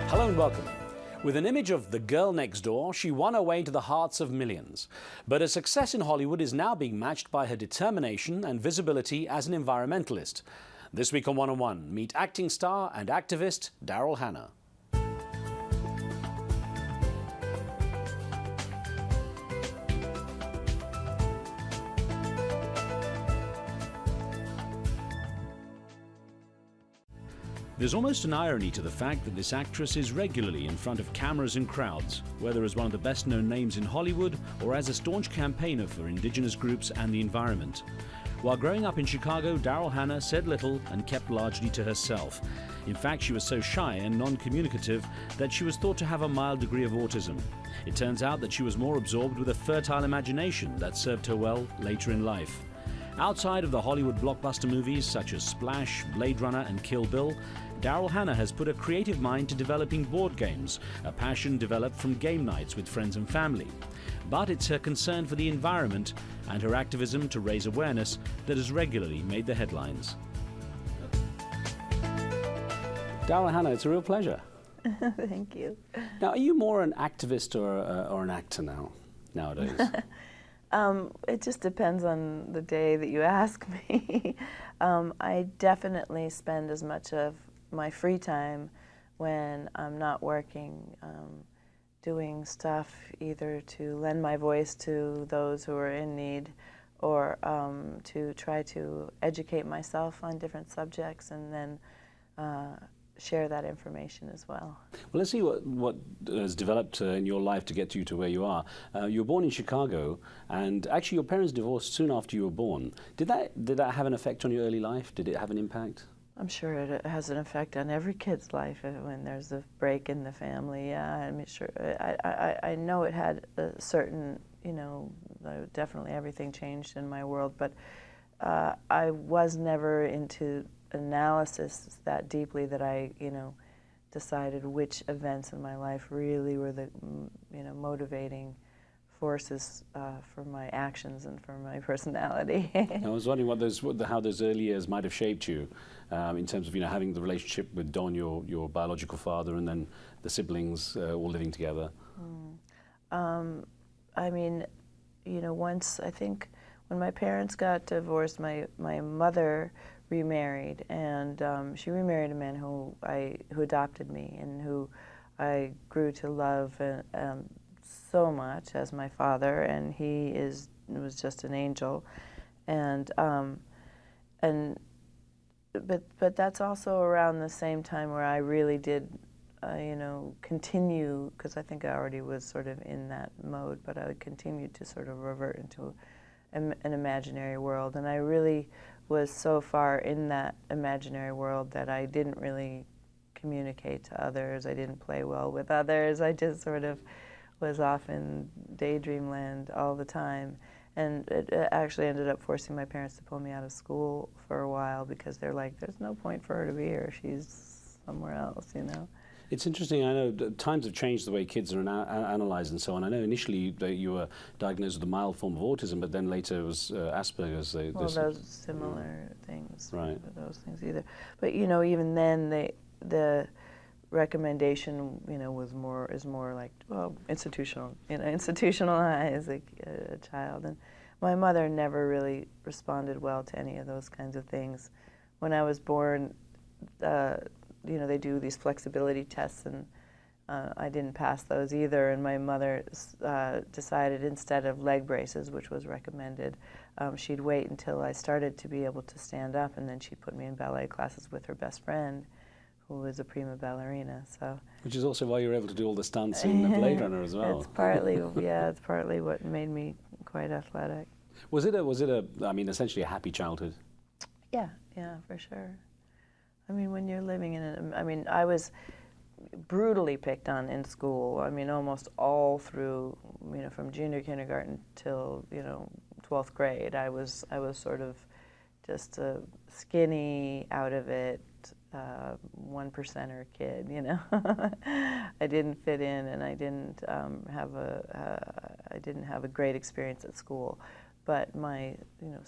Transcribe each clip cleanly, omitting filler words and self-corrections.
Hello and welcome. With an image of the girl next door, she won her way into the hearts of millions. But her success in Hollywood is now being matched by her determination and visibility as an environmentalist. This week on 101, meet acting star and activist Darryl Hannah. There's almost an irony to the fact that this actress is regularly in front of cameras and crowds, whether as one of the best-known names in Hollywood or as a staunch campaigner for indigenous groups and the environment. While growing up in Chicago, Darryl Hannah said little and kept largely to herself. In fact, she was so shy and non-communicative that she was thought to have a mild degree of autism. It turns out that she was more absorbed with a fertile imagination that served her well later in life. Outside of the Hollywood blockbuster movies such as Splash, Blade Runner and Kill Bill, Darryl Hannah has put a creative mind to developing board games, a passion developed from game nights with friends and family. But it's her concern for the environment and her activism to raise awareness that has regularly made the headlines. Darryl Hannah, it's a real pleasure. Thank you. Now, are you more an activist or an actor nowadays? It just depends on the day that you ask me. I definitely spend as much of my free time when I'm not working, doing stuff either to lend my voice to those who are in need or to try to educate myself on different subjects and then share that information as well. Well, let's see what has developed in your life to get you to where you are. You were born in Chicago, and actually your parents divorced soon after you were born. Did that have an effect on your early life? Did it have an impact? I'm sure it has an effect on every kid's life when there's a break in the family. Yeah, I mean, sure. I know it had a certain, definitely everything changed in my world, but I was never into analysis that deeply that I, decided which events in my life really were the, motivating forces for my actions and for my personality. I was wondering how those early years might have shaped you in terms of, having the relationship with Don, your biological father, and then the siblings all living together. I mean, once I think when my parents got divorced, my mother remarried, and she remarried a man who adopted me and who I grew to love so much as my father, and he was just an angel, but that's also around the same time where I really did continue, because I think I already was sort of in that mode, but I continued to sort of revert into an imaginary world, and I really was so far in that imaginary world that I didn't really communicate to others. I didn't play well with others. I just sort of was off in daydream land all the time. And it actually ended up forcing my parents to pull me out of school for a while because they're like, there's no point for her to be here. She's somewhere else, It's interesting. I know times have changed the way kids are analysed and so on. I know initially you were diagnosed with a mild form of autism, but then later it was Asperger's. Those similar things. Right. Those things either. But even then, the recommendation is more like, well, institutionalize a child. And my mother never really responded well to any of those kinds of things. When I was born, they do these flexibility tests, and I didn't pass those either, and my mother decided instead of leg braces, which was recommended, she'd wait until I started to be able to stand up, and then she'd put me in ballet classes with her best friend, who was a prima ballerina. So, which is also why you're able to do all the stunts in Blade Runner as well. It's partly, it's partly what made me quite athletic. Was it essentially a happy childhood? Yeah, for sure. I mean, when you're living in I was brutally picked on in school. I mean, almost all through, from junior kindergarten till, 12th grade. I was sort of just a skinny, out of it, 1%er kid, I didn't fit in, and I didn't have a great experience at school. But my,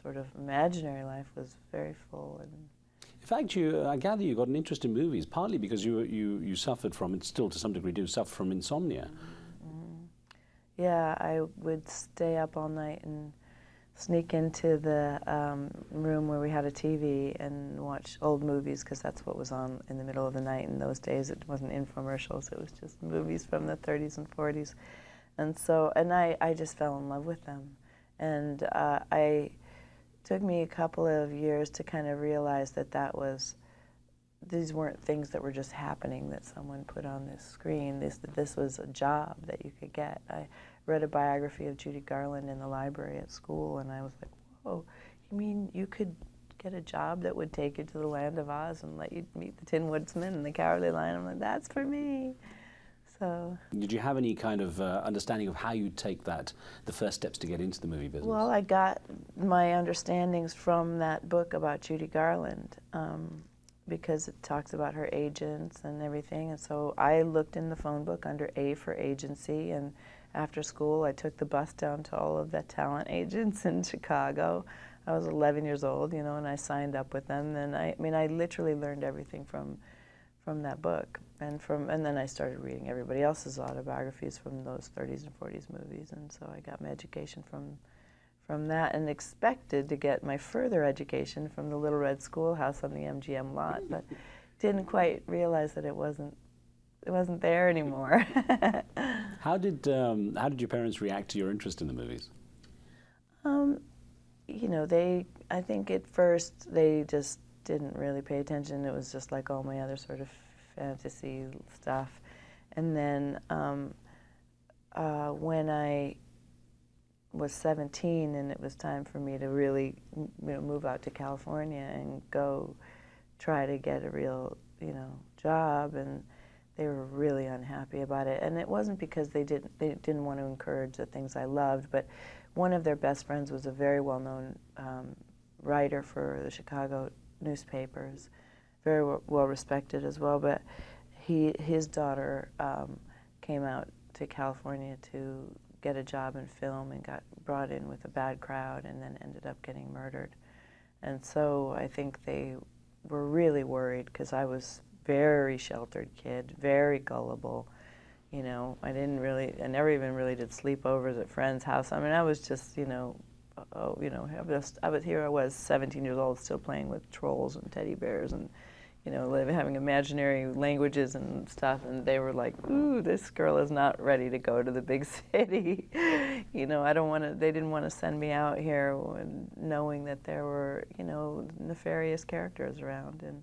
sort of imaginary life was very full. In fact, I gather you got an interest in movies, partly because you suffered from, and still to some degree do, suffer from insomnia. Mm-hmm. Yeah, I would stay up all night and sneak into the room where we had a TV and watch old movies, because that's what was on in the middle of the night. In those days, it wasn't infomercials, it was just movies from the 30s and 40s. And so, I just fell in love with them. And it took me a couple of years to kind of realize that these weren't things that were just happening that someone put on this screen. This was a job that you could get. I read a biography of Judy Garland in the library at school, and I was like, whoa, you mean you could get a job that would take you to the land of Oz and let you meet the Tin Woodsman and the Cowardly Lion? I'm like, that's for me. So. Did you have any kind of understanding of how you'd take the first steps to get into the movie business? Well, I got my understandings from that book about Judy Garland, because it talks about her agents and everything. And so I looked in the phone book under A for agency, and after school I took the bus down to all of the talent agents in Chicago. I was 11 years old, and I signed up with them. And I literally learned everything from that book. And then I started reading everybody else's autobiographies from those 30s and 40s movies. And so I got my education from that, and expected to get my further education from the Little Red Schoolhouse on the MGM lot, but didn't quite realize that it wasn't there anymore. How did your parents react to your interest in the movies? I think at first they just didn't really pay attention. It was just like all my other sort of fantasy stuff. And then when I was 17 and it was time for me to really move out to California and go try to get a real job, and they were really unhappy about it. And it wasn't because they didn't want to encourage the things I loved, but one of their best friends was a very well-known writer for the Chicago newspapers, very well respected as well, but his daughter came out to California to get a job in film and got brought in with a bad crowd and then ended up getting murdered. And so I think they were really worried, because I was very sheltered kid, very gullible. I never even really did sleepovers at friends' house. I was just, I was 17 years old, still playing with trolls and teddy bears and having imaginary languages and stuff, and they were like, ooh, this girl is not ready to go to the big city. They didn't want to send me out here knowing that there were, nefarious characters around. And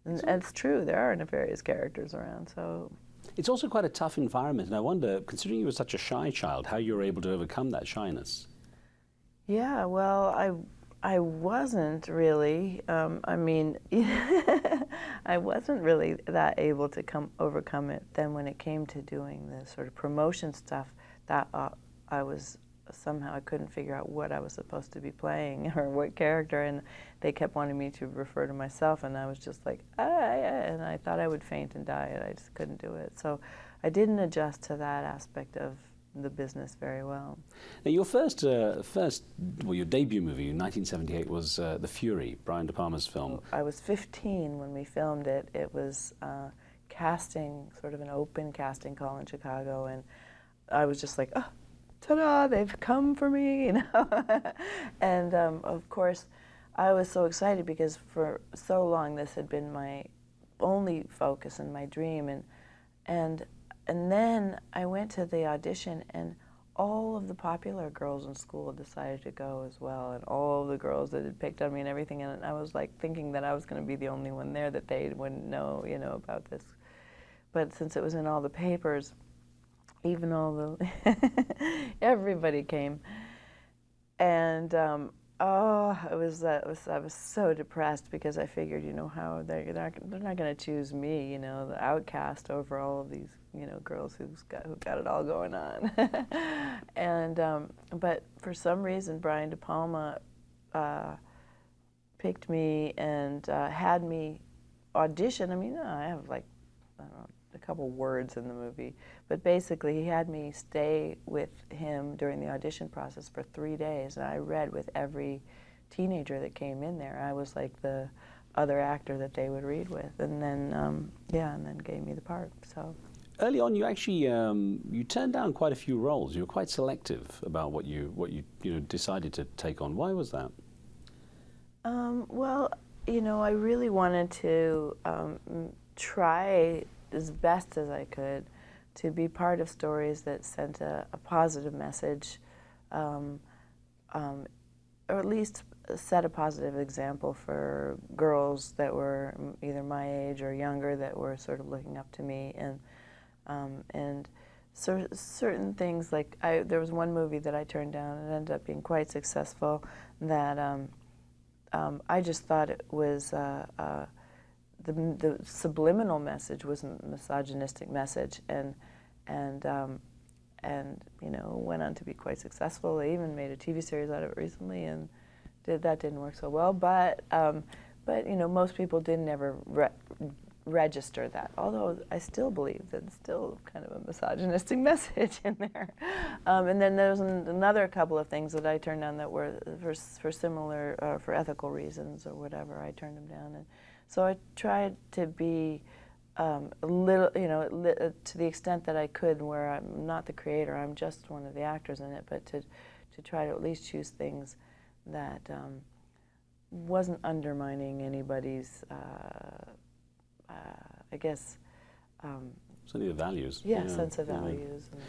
it's true, there are nefarious characters around, so. It's also quite a tough environment, and I wonder, considering you were such a shy child, how you were able to overcome that shyness. Yeah, well, I wasn't really, I wasn't really that able to overcome it. Then when it came to doing the sort of promotion stuff, that I couldn't figure out what I was supposed to be playing or what character, and they kept wanting me to refer to myself, and I was just like, and I thought I would faint and die, and I just couldn't do it. So I didn't adjust to that aspect of the business very well. Now, your your debut movie in 1978 was The Fury, Brian De Palma's film. I was 15 when we filmed it. It was casting, sort of an open casting call in Chicago, and I was just like, oh, ta-da, they've come for me, And of course, I was so excited because for so long this had been my only focus and my dream, and then I went to the audition, and all of the popular girls in school decided to go as well, and all of the girls that had picked on me and everything, and I was like thinking that I was going to be the only one there, that they wouldn't know, about this. But since it was in all the papers, even all the everybody came, and I was so depressed, because I figured, how they're not going to choose me, the outcast over all of these, girls who got it all going on. And but for some reason, Brian De Palma picked me and had me audition. I have like, I don't know, a couple words in the movie, but basically he had me stay with him during the audition process for 3 days, and I read with every teenager that came in there. I was like the other actor that they would read with, and then yeah, and then gave me the part. So early on, you actually you turned down quite a few roles. You were quite selective about what you decided to take on. Why was that? Well, I really wanted to try as best as I could to be part of stories that sent a positive message, or at least set a positive example for girls that were either my age or younger that were sort of looking up to me, and certain things like there was one movie that I turned down and ended up being quite successful that I just thought it was the subliminal message was a misogynistic message, and went on to be quite successful. They even made a TV series out of it recently, and that didn't work so well. But most people didn't ever register that. Although I still believe that it's still kind of a misogynistic message in there. And then there was another couple of things that I turned down that were for similar for ethical reasons or whatever. I turned them down, and so I tried to be a little, to the extent that I could, where I'm not the creator, I'm just one of the actors in it, but to try to at least choose things that wasn't undermining anybody's, I guess, certainly the values. Yeah, sense of values. Yeah.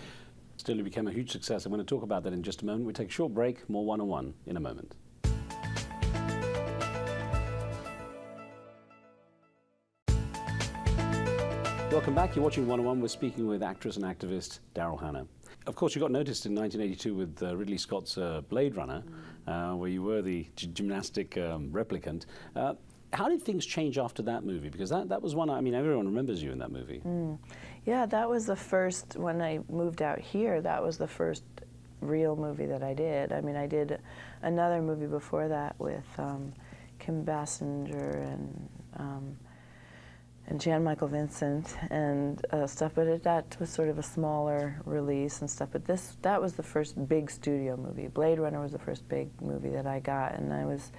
Still, it became a huge success. I'm going to talk about that in just a moment. We take a short break, more one-on-one in a moment. Welcome back. You're watching One-on-One. We're speaking with actress and activist Darryl Hannah. Of course, you got noticed in 1982 with Ridley Scott's Blade Runner, where you were the gymnastic replicant. How did things change after that movie? Because that was one, I mean, everyone remembers you in that movie. Yeah, that was the first, when I moved out here, that was the first real movie that I did. I mean, I did another movie before that with Kim Basinger and Jan Michael Vincent and stuff, but that was sort of a smaller release and stuff. But that was the first big studio movie. Blade Runner was the first big movie that I got, and I was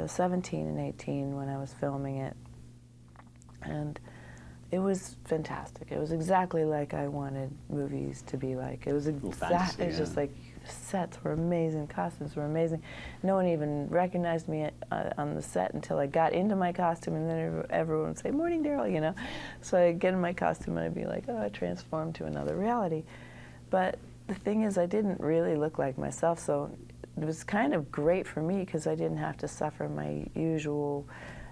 17 and 18 when I was filming it, and it was fantastic. It was exactly like I wanted movies to be like. It was exactly, it was just like, sets were amazing, costumes were amazing. No one even recognized me on the set until I got into my costume, and then everyone would say, "Morning, Darryl," So I'd get in my costume and I'd be like, oh, I transformed to another reality. But the thing is, I didn't really look like myself, so it was kind of great for me because I didn't have to suffer my usual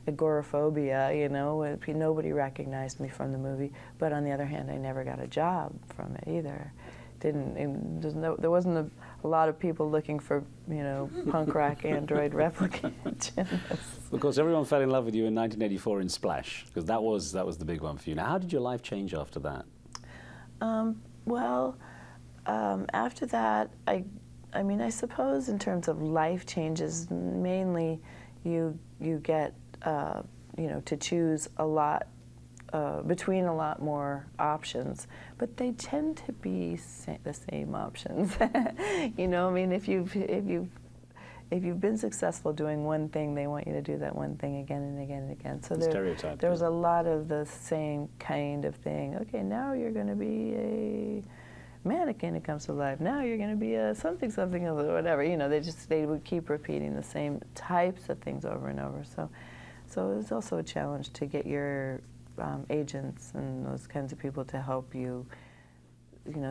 agoraphobia, nobody recognized me from the movie. But on the other hand, I never got a job from it either. There wasn't a lot of people looking for, punk rock android replicant gymnasts. Of course, everyone fell in love with you in 1984 in Splash, because that was the big one for you. Now, how did your life change after that? After that, I mean, I suppose in terms of life changes, mainly you get, to choose a lot, between a lot more options, but they tend to be the same options. I mean, if you've been successful doing one thing, they want you to do that one thing again and again and again. So there was a lot of the same kind of thing. Okay, now you're going to be a mannequin that comes to life. Now you're going to be a something or whatever. They would keep repeating the same types of things over and over. So it was also a challenge to get your agents and those kinds of people to help you,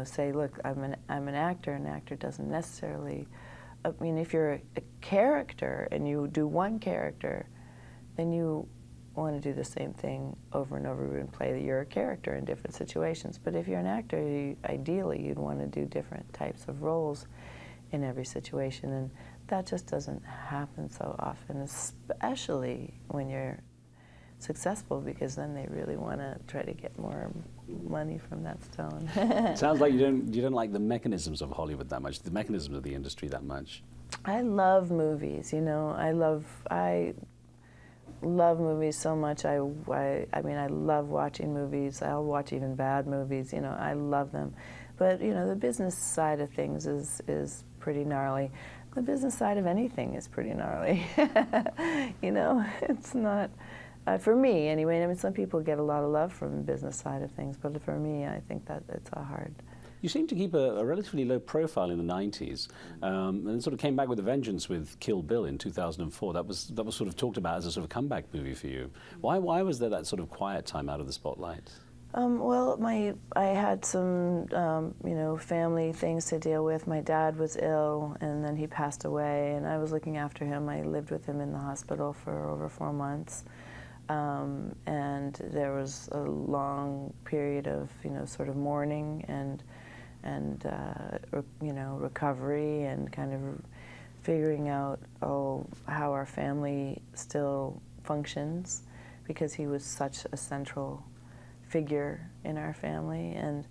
say, look, I'm an actor. An actor doesn't necessarily. I mean, if you're a character and you do one character, then you want to do the same thing over and over and play that you're a character in different situations. But if you're an actor, ideally you'd want to do different types of roles in every situation, and that just doesn't happen so often, especially when you're successful, because then they really want to try to get more money from that stone. It sounds like you don't like the mechanisms of Hollywood that much, the mechanisms of the industry that much. I love movies, I love movies so much. I mean, I love watching movies. I'll watch even bad movies. I love them. But the business side of things is pretty gnarly. The business side of anything is pretty gnarly. You know, it's not, for me anyway, I mean, some people get a lot of love from the business side of things, but for me, I think that it's a hard. You seem to keep a relatively low profile in the 90s, and then sort of came back with a vengeance with Kill Bill in 2004. That was sort of talked about as a sort of comeback movie for you. Why was there that sort of quiet time out of the spotlight? Well, I had some, you know, family things to deal with. My dad was ill, and then he passed away, and I was looking after him. I lived with him in the hospital for over 4 months, and there was a long period of, you know, sort of mourning and you know, recovery and kind of figuring out, how our family still functions, because he was such a central figure in our family, and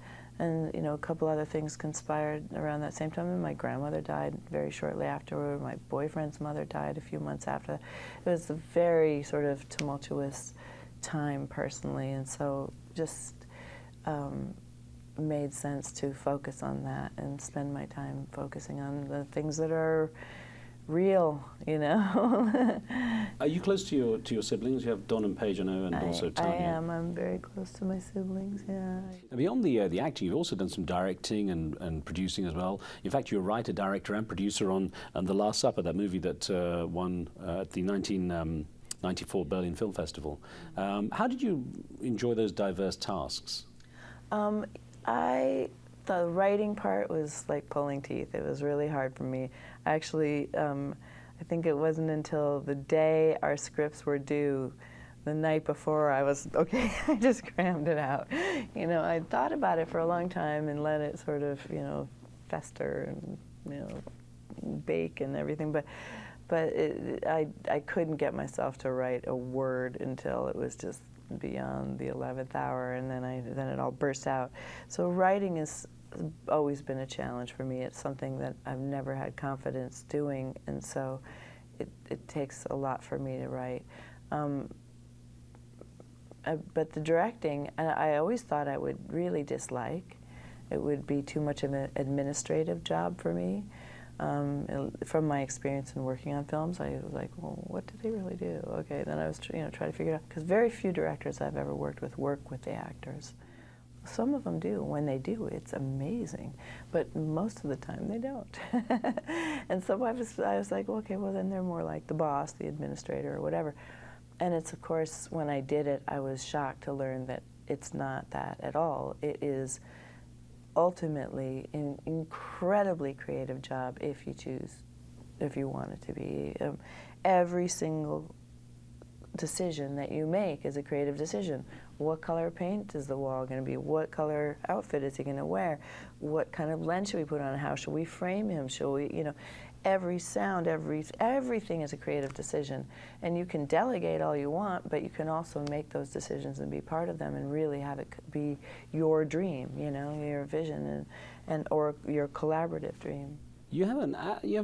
you know, a couple other things conspired around that same time. And my grandmother died very shortly afterward. My boyfriend's mother died a few months after that. It was a very sort of tumultuous time personally, and so just made sense to focus on that and spend my time focusing on the things that are real, you know. Are you close to your siblings? You have Don and Paige, I know, and also Tanya. I am. I'm very close to my siblings, yeah. Now, beyond the acting, you've also done some directing and producing as well. In fact, you're a writer, director, and producer on The Last Supper, that movie that won at the 1994 Berlin Film Festival. How did you enjoy those diverse tasks? The writing part was like pulling teeth. It was really hard for me. Actually, I think it wasn't until the day our scripts were due, the night before, I was, okay, I just crammed it out. You know, I thought about it for a long time and let it sort of, you know, fester and, you know, bake and everything, but I couldn't get myself to write a word until it was just beyond the 11th hour, and then it all burst out. So writing has always been a challenge for me. It's something that I've never had confidence doing, and so it takes a lot for me to write. But the directing, I always thought I would really dislike. It would be too much of an administrative job for me. From my experience in working on films, I was like, well, what did they really do? Okay, then I was trying to figure it out, because very few directors I've ever worked with work with the actors. Some of them do. When they do, it's amazing, but most of the time they don't. And so I was like, well, okay, well then they're more like the boss, the administrator, or whatever. And it's, of course, when I did it, I was shocked to learn that it's not that at all. It is ultimately an incredibly creative job if you choose, if you want it to be. Every single decision that you make is a creative decision. What color paint is the wall going to be? What color outfit is he going to wear? What kind of lens should we put on? How should we frame him? Should we, you know, every sound, everything is a creative decision. And you can delegate all you want, but you can also make those decisions and be part of them and really have it be your dream, you know, your vision and or your collaborative dream. You have an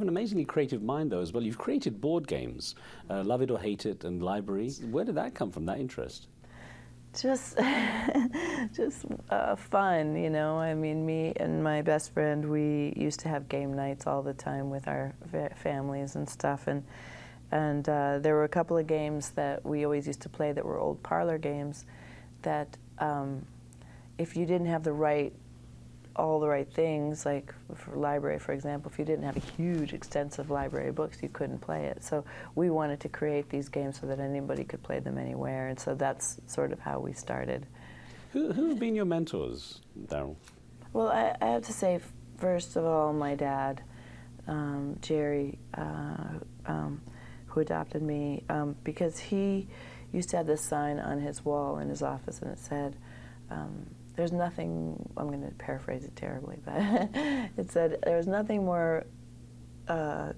amazingly creative mind, though, as well. You've created board games, Love It or Hate It and Library. Where did that come from, that interest? Just fun, you know. I mean, me and my best friend, we used to have game nights all the time with our families and stuff, and there were a couple of games that we always used to play that were old parlor games that if you didn't have all the right things, like for library, for example, if you didn't have a huge, extensive library of books, you couldn't play it. So we wanted to create these games so that anybody could play them anywhere, and so that's sort of how we started. Who have been your mentors, Darryl? Well, I have to say, first of all, my dad, Jerry, who adopted me, because he used to have this sign on his wall in his office, and it said, there's nothing, I'm going to paraphrase it terribly, but it said, there's nothing more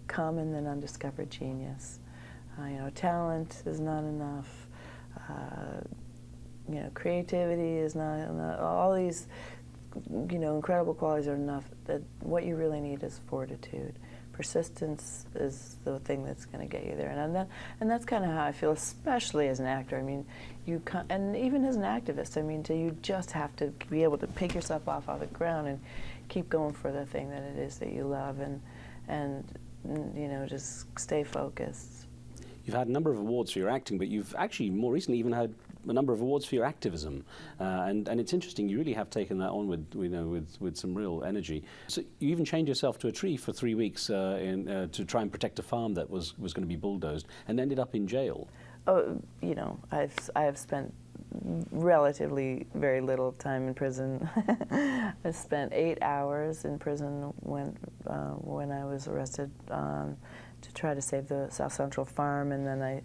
common than undiscovered genius. You know, talent is not enough. You know, creativity is not enough. All these, you know, incredible qualities are enough. That what you really need is fortitude. Persistence is the thing that's going to get you there, and that's kind of how I feel, especially as an actor. I mean, and even as an activist. I mean, you just have to be able to pick yourself off the ground and keep going for the thing that it is that you love, and you know, just stay focused. You've had a number of awards for your acting, but you've actually more recently even had a number of awards for your activism, and it's interesting. You really have taken that on with some real energy. So you even chained yourself to a tree for 3 weeks to try and protect a farm that was going to be bulldozed, and ended up in jail. Oh, you know, I have spent relatively very little time in prison. I spent 8 hours in prison when I was arrested to try to save the South Central farm, and then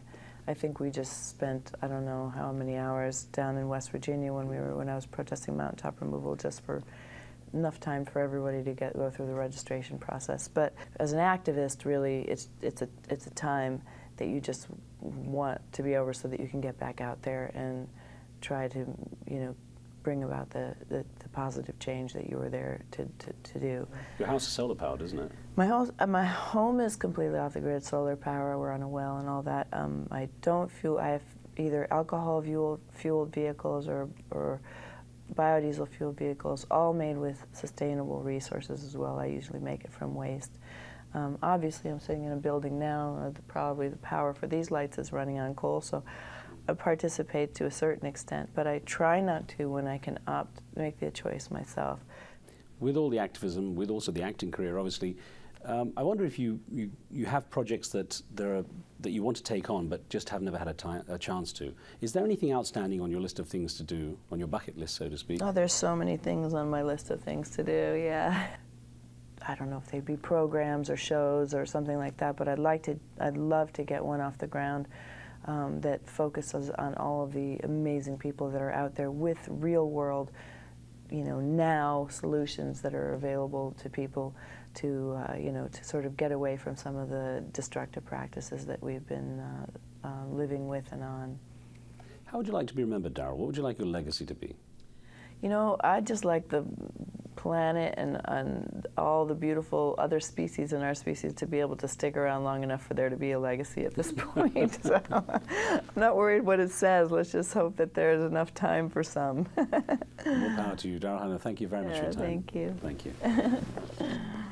I think we just spent, I don't know how many hours down in West Virginia when I was protesting mountaintop removal, just for enough time for everybody to go through the registration process. But as an activist, really, it's a time that you just want to be over so that you can get back out there and try to, you know, bring about the positive change that you were there to do. Your house is solar powered, isn't it? My home is completely off the grid, solar power. We're on a well and all that. I don't fuel. I have either alcohol fueled vehicles or biodiesel fueled vehicles, all made with sustainable resources as well. I usually make it from waste. Obviously, I'm sitting in a building now. Probably the power for these lights is running on coal, so I participate to a certain extent, but I try not to when I can make the choice myself. With all the activism, with also the acting career, obviously, I wonder if you have projects that you want to take on but just have never had a chance to. Is there anything outstanding on your list of things to do, on your bucket list, so to speak? Oh, there's so many things on my list of things to do, yeah. I don't know if they'd be programs or shows or something like that, but I'd love to get one off the ground that focuses on all of the amazing people that are out there with real world, you know, now solutions that are available to people to, you know, to sort of get away from some of the destructive practices that we've been living with and on. How would you like to be remembered, Darryl? What would you like your legacy to be? You know, I'd just like the planet and all the beautiful other species in our species to be able to stick around long enough for there to be a legacy at this point. So I'm not worried what it says. Let's just hope that there's enough time for some. More power to you, Darryl Hannah. Thank you very much for your time. Thank you. Thank you.